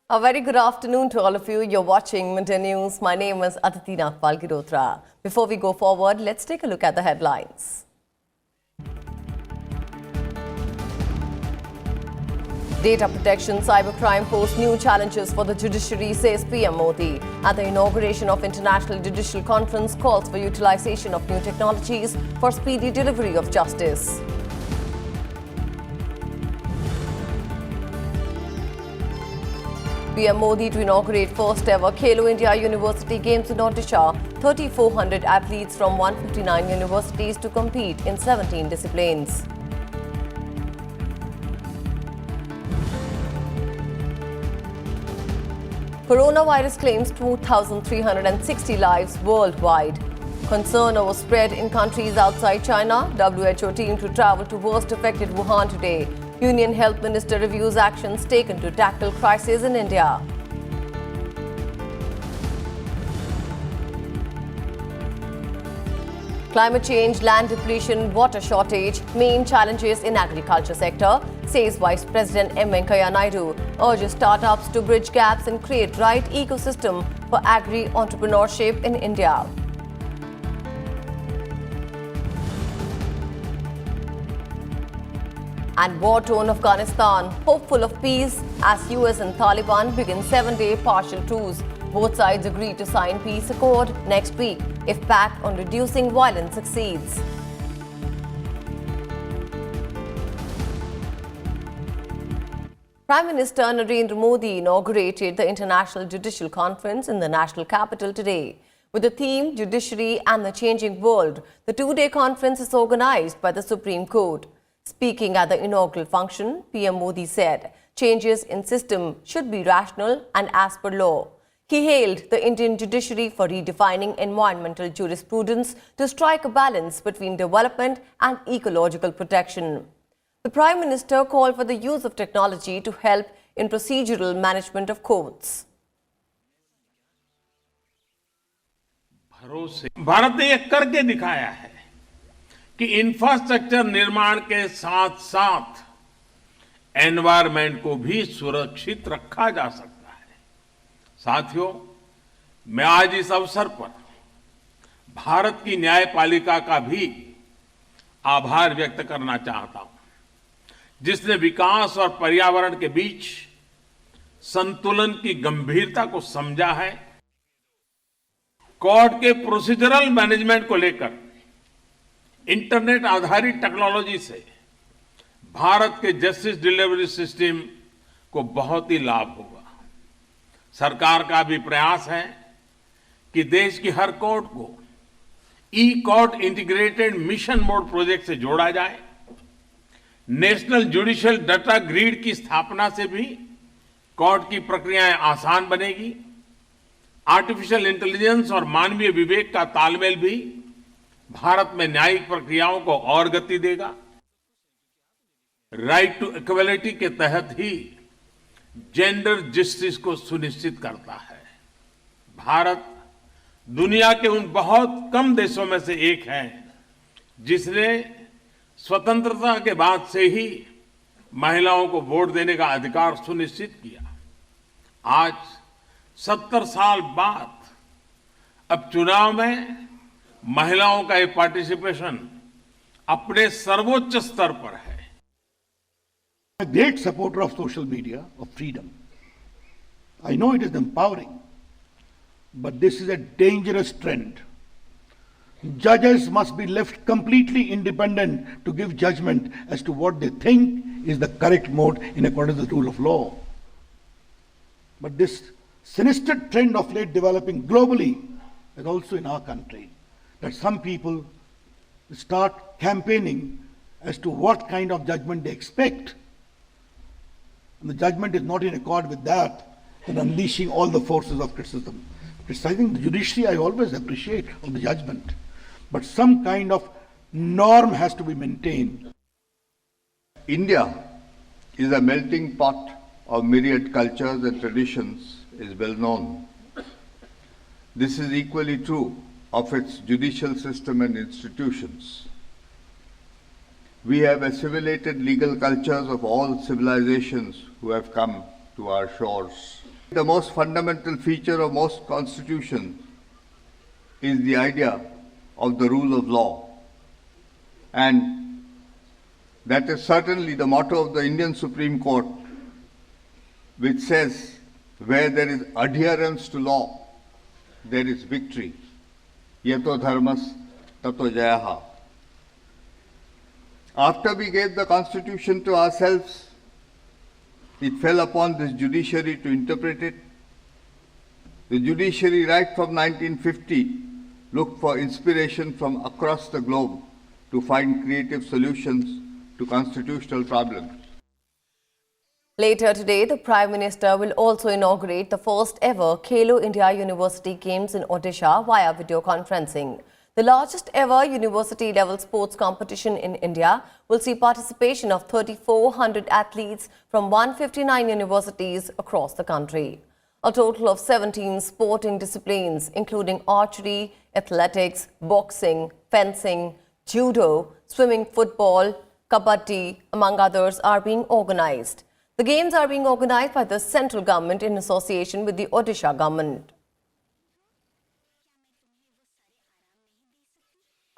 A very good afternoon to all of you. You're watching Midday News. My name is Aditi Nagpal. Before we go forward, let's take a look at the headlines. Data protection, cybercrime pose new challenges for the judiciary, says PM Modi. At the inauguration of International Judicial Conference, calls for utilization of new technologies for speedy delivery of justice. PM Modi to inaugurate first ever Khelo India University Games in Odisha. 3,400 athletes from 159 universities to compete in 17 disciplines. Coronavirus claims 2,360 lives worldwide. Concern over spread in countries outside China. WHO team to travel to worst affected Wuhan today. Union Health Minister reviews actions taken to tackle crisis in India. Climate change, land depletion, water shortage, main challenges in agriculture sector, says Vice President M. Venkaiah Naidu. Urges startups to bridge gaps and create right ecosystem for agri-entrepreneurship in India. And war-torn Afghanistan, hopeful of peace as US and Taliban begin 7-day partial truce. Both sides agree to sign peace accord next week if pact on reducing violence succeeds. Prime Minister Narendra Modi inaugurated the International Judicial Conference in the national capital today. With the theme Judiciary and the Changing World, the two-day conference is organized by the Supreme Court. Speaking at the inaugural function, PM Modi said changes in system should be rational and as per law. He hailed the Indian judiciary for redefining environmental jurisprudence to strike a balance between development and ecological protection. The Prime Minister called for the use of technology to help in procedural management of courts. Bharat ने ये करके दिखाया है कि infrastructure निर्माण के साथ साथ एनवायरनमेंट को भी सुरक्षित रखा जा सकता है। साथियों, मैं आज इस अवसर पर भारत की न्यायपालिका का भी आभार व्यक्त करना चाहता हूं, जिसने विकास और पर्यावरण के बीच संतुलन की गंभीरता को समझा है। कोर्ट के प्रोसीजरल मैनेजमेंट को लेकर इंटरनेट आधारित टेक्नोलॉजी से भारत के जस्टिस डिलीवरी सिस्टम को बहुत ही लाभ होगा। सरकार का भी प्रयास है कि देश की हर कोर्ट को e court integrated mission mode project से जोड़ा जाए। नेशनल जुडिशियल डाटा ग्रिड की स्थापना से भी कोर्ट की प्रक्रियाएं आसान बनेगी। आर्टिफिशियल इंटेलिजेंस और मानवीय विवेक का तालमेल भी भारत में न्यायिक प्रक्रियाओं को और गति देगा। राइट टू इक्वलिटी के तहत ही जेंडर जस्टिस को सुनिश्चित करता है। भारत दुनिया के उन बहुत कम देशों में से एक है जिसने स्वतंत्रता के बाद से ही महिलाओं को वोट देने का अधिकार सुनिश्चित किया। आज 70 साल बाद अब चुनाव में महिलाओं का ये पार्टिसिपेशन अपने सर्वोच्च स्तर पर है। A great supporter of social media, of freedom. I know it is empowering, but this is a dangerous trend. Judges must be left completely independent to give judgment as to what they think is the correct mode in accordance with the rule of law. But this sinister trend of late developing globally and also in our country, that some people start campaigning as to what kind of judgment they expect. And the judgment is not in accord with that, then unleashing all the forces of criticism. Criticizing the judiciary I always appreciate of the judgment, but some kind of norm has to be maintained. India is a melting pot of myriad cultures and traditions, is well known. This is equally true of its judicial system and institutions. We have assimilated legal cultures of all civilizations who have come to our shores. The most fundamental feature of most constitutions is the idea of the rule of law. And that is certainly the motto of the Indian Supreme Court, which says, where there is adherence to law, there is victory. Yato dharmas tato jayaha. After we gave the Constitution to ourselves, it fell upon this judiciary to interpret it. The judiciary, right from 1950, looked for inspiration from across the globe to find creative solutions to constitutional problems. Later today, the Prime Minister will also inaugurate the first ever Khelo India University Games in Odisha via video conferencing. The largest ever university-level sports competition in India will see participation of 3,400 athletes from 159 universities across the country. A total of 17 sporting disciplines, including archery, athletics, boxing, fencing, judo, swimming, football, kabaddi, among others, are being organized. The games are being organized by the central government in association with the Odisha government.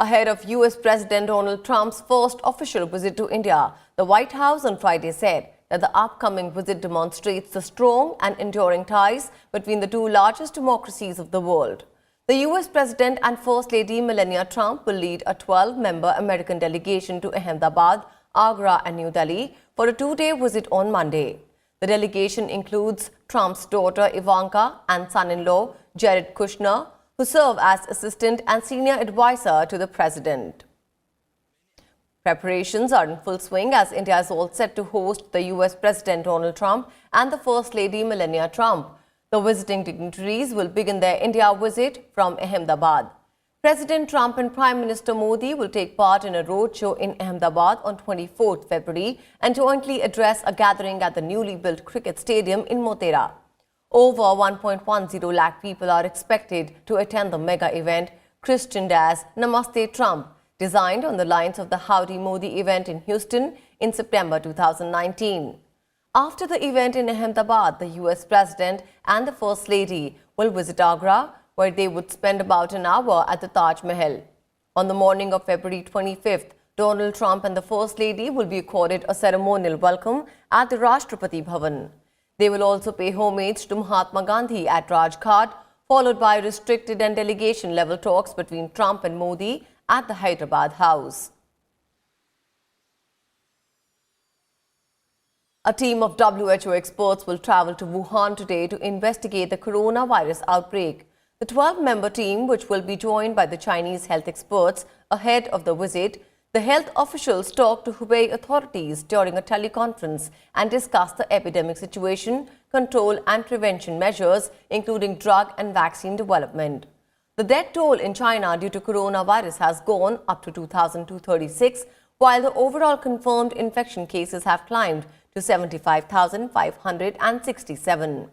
Ahead of US President Donald Trump's first official visit to India, the White House on Friday said that the upcoming visit demonstrates the strong and enduring ties between the two largest democracies of the world. The US President and First Lady Melania Trump will lead a 12-member American delegation to Ahmedabad, Agra and New Delhi for a two-day visit on Monday. The delegation includes Trump's daughter Ivanka and son-in-law Jared Kushner, who serve as assistant and senior advisor to the president. Preparations are in full swing as India is all set to host the US President Donald Trump and the First Lady Melania Trump. The visiting dignitaries will begin their India visit from Ahmedabad. President Trump and Prime Minister Modi will take part in a roadshow in Ahmedabad on 24th February and jointly address a gathering at the newly built cricket stadium in Motera. Over 1.10 lakh people are expected to attend the mega event, christened as Namaste Trump, designed on the lines of the Howdy Modi event in Houston in September 2019. After the event in Ahmedabad, the US President and the First Lady will visit Agra, where they would spend about an hour at the Taj Mahal. On the morning of February 25th, Donald Trump and the First Lady will be accorded a ceremonial welcome at the Rashtrapati Bhavan. They will also pay homage to Mahatma Gandhi at Rajghat, followed by restricted and delegation-level talks between Trump and Modi at the Hyderabad House. A team of WHO experts will travel to Wuhan today to investigate the coronavirus outbreak. The 12-member team, which will be joined by the Chinese health experts ahead of the visit, the health officials talked to Hubei authorities during a teleconference and discussed the epidemic situation, control and prevention measures, including drug and vaccine development. The death toll in China due to coronavirus has gone up to 2,236, while the overall confirmed infection cases have climbed to 75,567.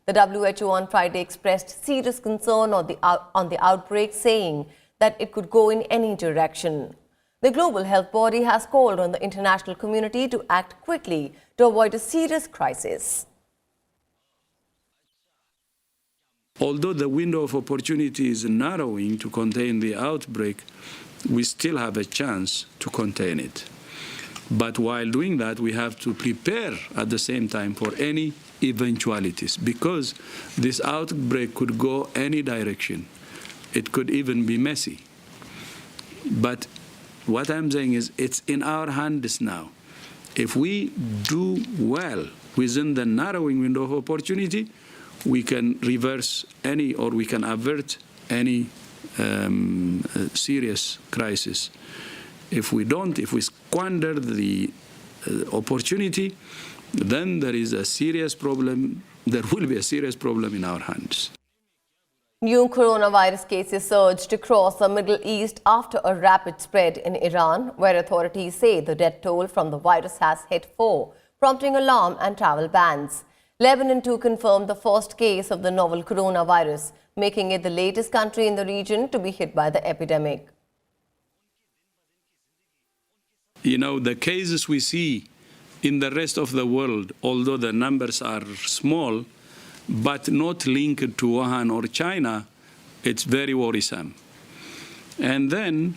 The WHO on Friday expressed serious concern on the outbreak, saying that it could go in any direction. The global health body has called on the international community to act quickly to avoid a serious crisis. Although the window of opportunity is narrowing to contain the outbreak, we still have a chance to contain it. But while doing that, we have to prepare at the same time for any eventualities, because this outbreak could go any direction. It could even be messy. But what I'm saying is it's in our hands now. If we do well within the narrowing window of opportunity, we can reverse any, or we can avert any serious crisis. If we don't, if we squander the opportunity, then there is a serious problem. There will be a serious problem in our hands. New coronavirus cases surged across the Middle East after a rapid spread in Iran, where authorities say the death toll from the virus has hit 4, prompting alarm and travel bans. Lebanon too confirmed the first case of the novel coronavirus, making it the latest country in the region to be hit by the epidemic. You know, the cases we see in the rest of the world, although the numbers are small, but not linked to Wuhan or China, it's very worrisome. And then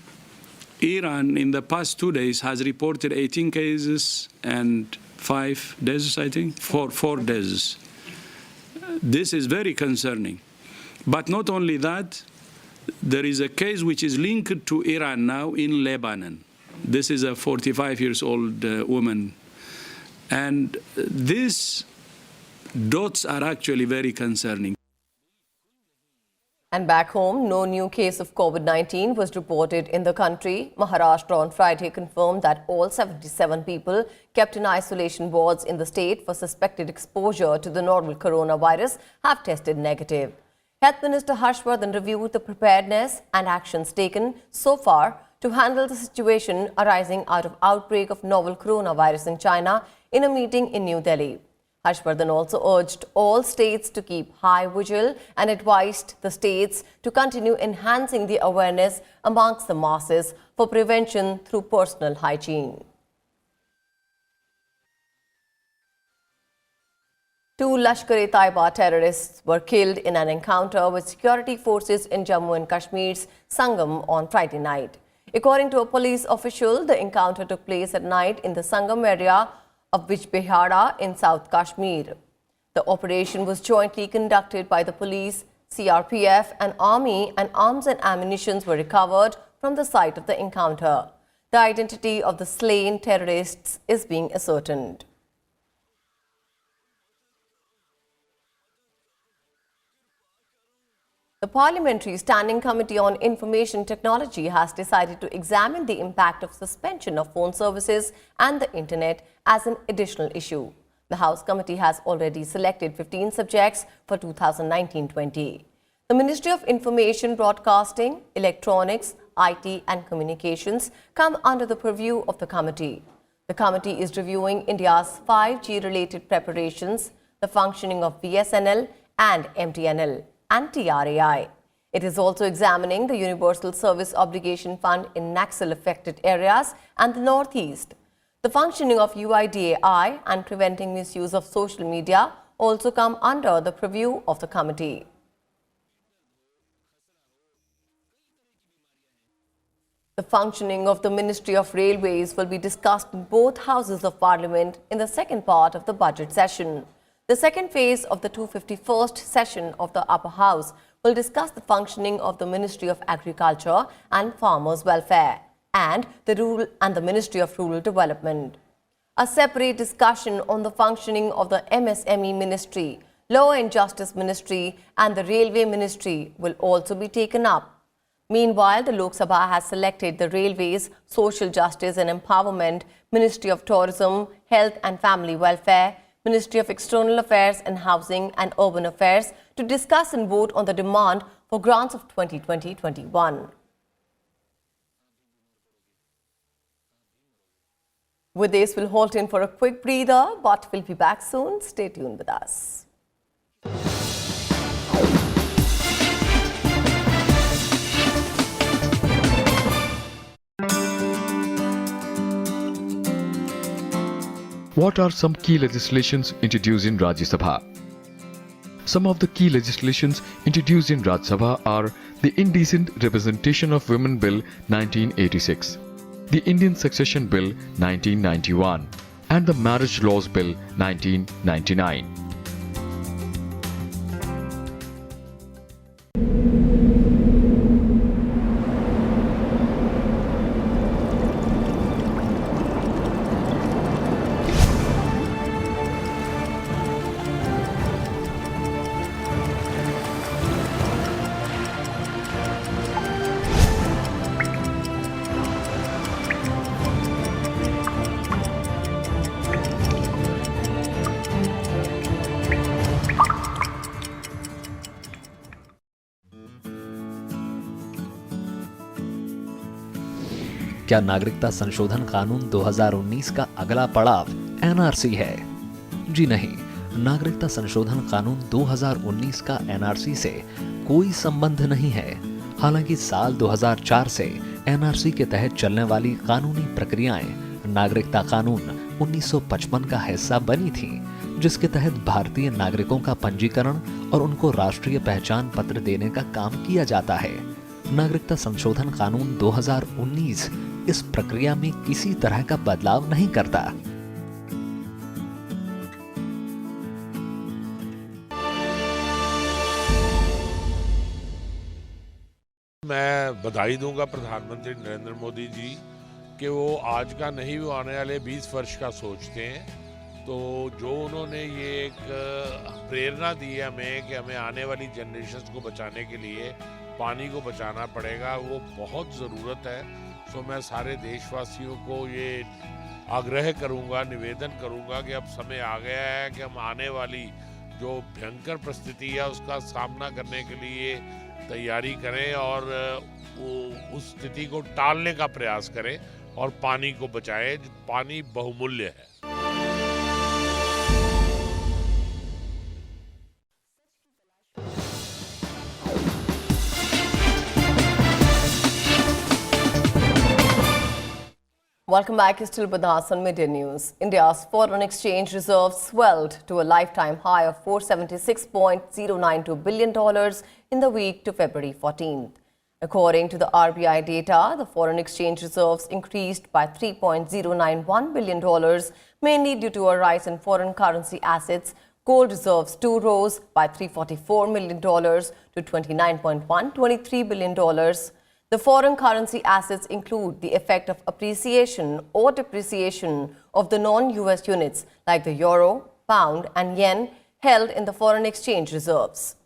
Iran, in the past 2 days, has reported 18 cases and 5 deaths, I think, four deaths. This is very concerning. But not only that, there is a case which is linked to Iran now in Lebanon. This is a 45-year-old woman. And these dots are actually very concerning. And back home, no new case of COVID-19 was reported in the country. Maharashtra on Friday confirmed that all 77 people kept in isolation wards in the state for suspected exposure to the novel coronavirus have tested negative. Health Minister Harshvardhan reviewed the preparedness and actions taken so far to handle the situation arising out of outbreak of novel coronavirus in China in a meeting in New Delhi. Harshvardhan also urged all states to keep high vigil and advised the states to continue enhancing the awareness amongst the masses for prevention through personal hygiene. 2 Lashkar-e-Taiba terrorists were killed in an encounter with security forces in Jammu and Kashmir's Sangam on Friday night. According to a police official, the encounter took place at night in the Sangam area of Bijbehara in South Kashmir. The operation was jointly conducted by the police, CRPF and army, and arms and ammunition were recovered from the site of the encounter. The identity of the slain terrorists is being ascertained. The Parliamentary Standing Committee on Information Technology has decided to examine the impact of suspension of phone services and the internet as an additional issue. The House Committee has already selected 15 subjects for 2019-20. The Ministry of Information, Broadcasting, Electronics, IT and Communications come under the purview of the committee. The committee is reviewing India's 5G-related preparations, the functioning of BSNL and MTNL, and TRAI. It is also examining the Universal Service Obligation Fund in Naxal-affected areas and the Northeast. The functioning of UIDAI and preventing misuse of social media also come under the purview of the committee. The functioning of the Ministry of Railways will be discussed in both houses of Parliament in the second part of the budget session. The second phase of the 251st session of the Upper House will discuss the functioning of the Ministry of Agriculture and Farmers' Welfare and the Ministry of Rural Development. A separate discussion on the functioning of the MSME Ministry, Law and Justice Ministry and the Railway Ministry will also be taken up. Meanwhile, the Lok Sabha has selected the Railways, Social Justice and Empowerment, Ministry of Tourism, Health and Family Welfare, Ministry of External Affairs and Housing and Urban Affairs to discuss and vote on the demand for grants of 2020-21. With this, we'll halt in for a quick breather, but we'll be back soon. Stay tuned with us. What are some key legislations introduced in Rajya Sabha? Some of the key legislations introduced in Rajya Sabha are the Indecent Representation of Women Bill 1986, the Indian Succession Bill 1991, and the Marriage Laws Bill 1999. क्या नागरिकता संशोधन कानून 2019 का अगला पड़ाव NRC है? जी नहीं, नागरिकता संशोधन कानून 2019 का एनआरसी से कोई संबंध नहीं है। हालांकि साल 2004 से एनआरसी के तहत चलने वाली कानूनी प्रक्रियाएं नागरिकता कानून 1955 का हिस्सा बनी थी, जिसके तहत भारतीय नागरिकों का पंजीकरण और उनको राष्ट्रीय पहचान पत्र देने का काम किया जाता है। नागरिकता संशोधन कानून 2019 इस प्रक्रिया में किसी तरह का बदलाव नहीं करता। मैं बधाई दूंगा प्रधानमंत्री नरेंद्र मोदी जी कि वो आज का नहीं, वो आने वाले 20 वर्ष का सोचते हैं। तो जो उन्होंने ये एक प्रेरणा दी है हमें कि हमें आने वाली जनरेशन्स को बचाने के लिए पानी को बचाना पड़ेगा, वो बहुत ज़रूरत है। सो मैं सारे देशवासियों को ये आग्रह करूंगा, निवेदन करूंगा कि अब समय आ गया है कि हम आने वाली जो भयंकर परिस्थिति है उसका सामना करने के लिए तैयारी करें और उस स्थिति को टालने का प्रयास करें और पानी को बचाएं। पानी बहुमूल्य है। Welcome back. Still with us on Midday News. India's foreign exchange reserves swelled to a lifetime high of $476.092 billion in the week to February 14th. According to the RBI data, the foreign exchange reserves increased by $3.091 billion, mainly due to a rise in foreign currency assets. Gold reserves too rose by $344 million to $29.123 billion. The foreign currency assets include the effect of appreciation or depreciation of the non-US units like the euro, pound and yen held in the foreign exchange reserves.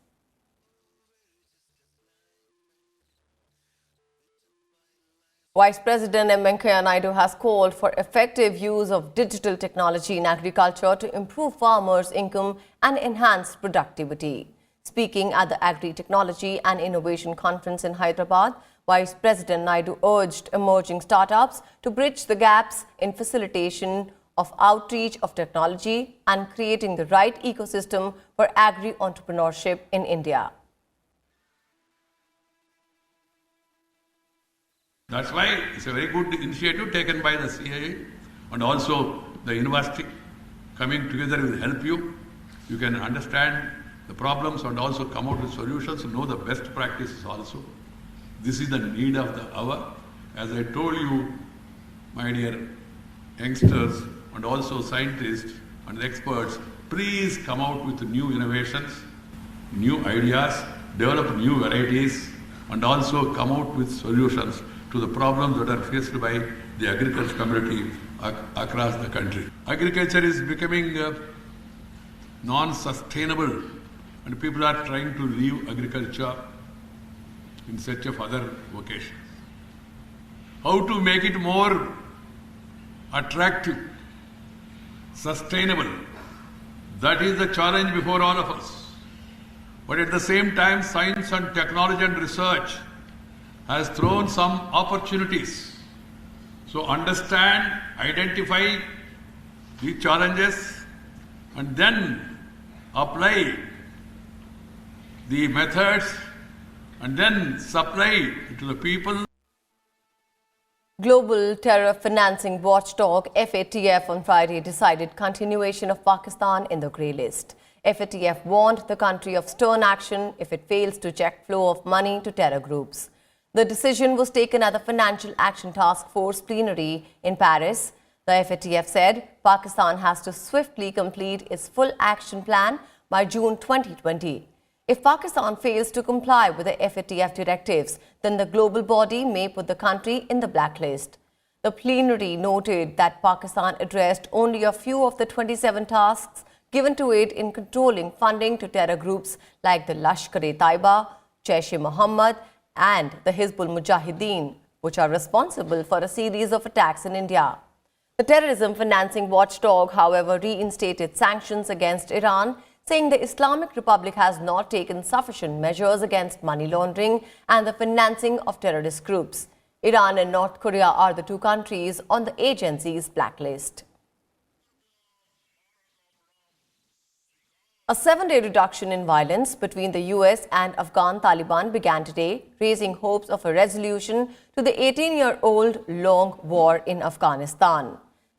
Vice President M. Venkaiah Naidu has called for effective use of digital technology in agriculture to improve farmers' income and enhance productivity. Speaking at the Agri-Technology and Innovation Conference in Hyderabad, Vice President Naidu urged emerging startups to bridge the gaps in facilitation of outreach of technology and creating the right ecosystem for agri-entrepreneurship in India. That's why it's a very good initiative taken by the CIA and also the university coming together will help you. You can understand the problems and also come out with solutions, know the best practices also. This is the need of the hour. As I told you, my dear youngsters and also scientists and experts, please come out with new innovations, new ideas, develop new varieties and also come out with solutions to the problems that are faced by the agriculture community across the country. Agriculture is becoming non-sustainable and people are trying to leave agriculture in search of other vocations. How to make it more attractive, sustainable, that is the challenge before all of us. But at the same time, science and technology and research has thrown some opportunities. So understand, identify the challenges and then apply the methods and then supply to the people. Global Terror Financing Watchdog FATF on Friday decided continuation of Pakistan in the grey list. FATF warned the country of stern action if it fails to check flow of money to terror groups. The decision was taken at the Financial Action Task Force plenary in Paris. The FATF said Pakistan has to swiftly complete its full action plan by June 2020. If Pakistan fails to comply with the FATF directives, then the global body may put the country in the blacklist. The plenary noted that Pakistan addressed only a few of the 27 tasks given to it in controlling funding to terror groups like the Lashkar-e-Taiba, Jaish-e-Mohammed and the Hizbul Mujahideen, which are responsible for a series of attacks in India. The Terrorism Financing Watchdog, however, reinstated sanctions against Iran, saying the Islamic Republic has not taken sufficient measures against money laundering and the financing of terrorist groups. Iran and North Korea are the two countries on the agency's blacklist. A 7-day reduction in violence between the US and Afghan Taliban began today, raising hopes of a resolution to the 18-year-old long war in Afghanistan.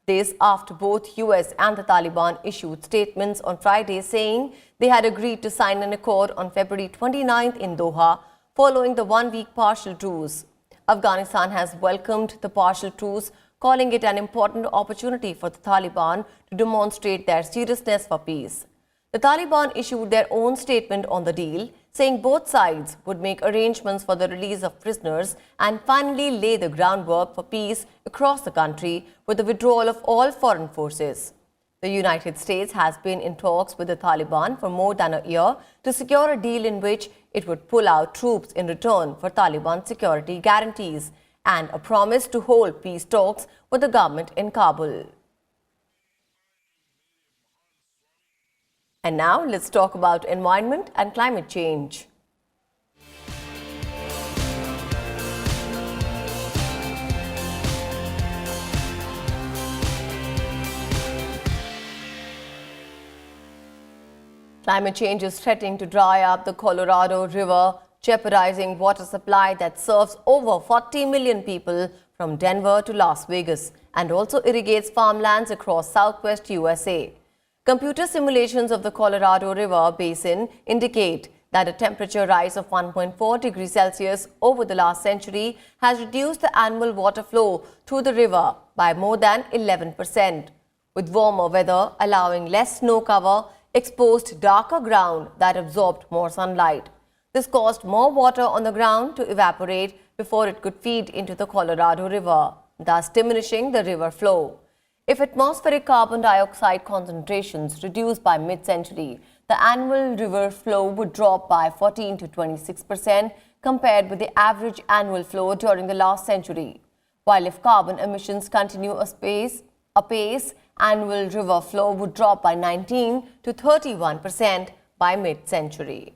This after both US and the Taliban issued statements on Friday saying they had agreed to sign an accord on February 29th in Doha following the one-week partial truce. Afghanistan has welcomed the partial truce, calling it an important opportunity for the Taliban to demonstrate their seriousness for peace. The Taliban issued their own statement on the deal, saying both sides would make arrangements for the release of prisoners and finally lay the groundwork for peace across the country with the withdrawal of all foreign forces. The United States has been in talks with the Taliban for more than a year to secure a deal in which it would pull out troops in return for Taliban security guarantees and a promise to hold peace talks with the government in Kabul. And now let's talk about environment and climate change. Climate change is threatening to dry up the Colorado River, jeopardizing water supply that serves over 40 million people from Denver to Las Vegas and also irrigates farmlands across southwest USA. Computer simulations of the Colorado River basin indicate that a temperature rise of 1.4 degrees Celsius over the last century has reduced the annual water flow through the river by more than 11%, with warmer weather allowing less snow cover, exposed darker ground that absorbed more sunlight. This caused more water on the ground to evaporate before it could feed into the Colorado River, thus diminishing the river flow. If atmospheric carbon dioxide concentrations reduced by mid-century, the annual river flow would drop by 14 to 26% compared with the average annual flow during the last century. While if carbon emissions continue apace, annual river flow would drop by 19 to 31% by mid-century.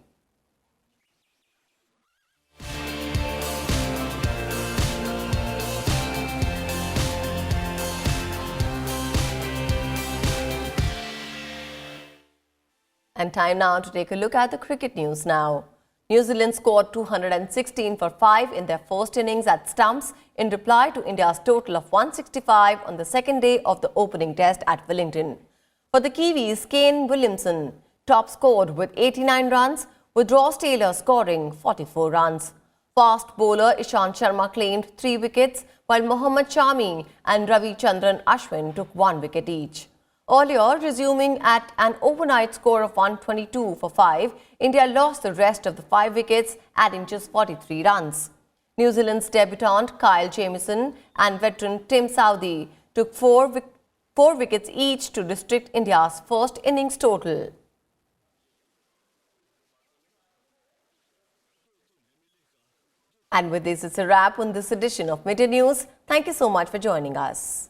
And time now to take a look at the cricket news now. New Zealand scored 216 for 5 in their first innings at stumps in reply to India's total of 165 on the second day of the opening test at Wellington. For the Kiwis, Kane Williamson top scored with 89 runs, with Ross Taylor scoring 44 runs. Fast bowler Ishant Sharma claimed 3 wickets, while Mohammad Shami and Ravichandran Ashwin took 1 wicket each. Earlier, resuming at an overnight score of 122 for 5, India lost the rest of the 5 wickets, adding just 43 runs. New Zealand's debutant Kyle Jamieson and veteran Tim Southee took 4 wickets each to restrict India's first innings total. And with this, it's a wrap on this edition of Midday News. Thank you so much for joining us.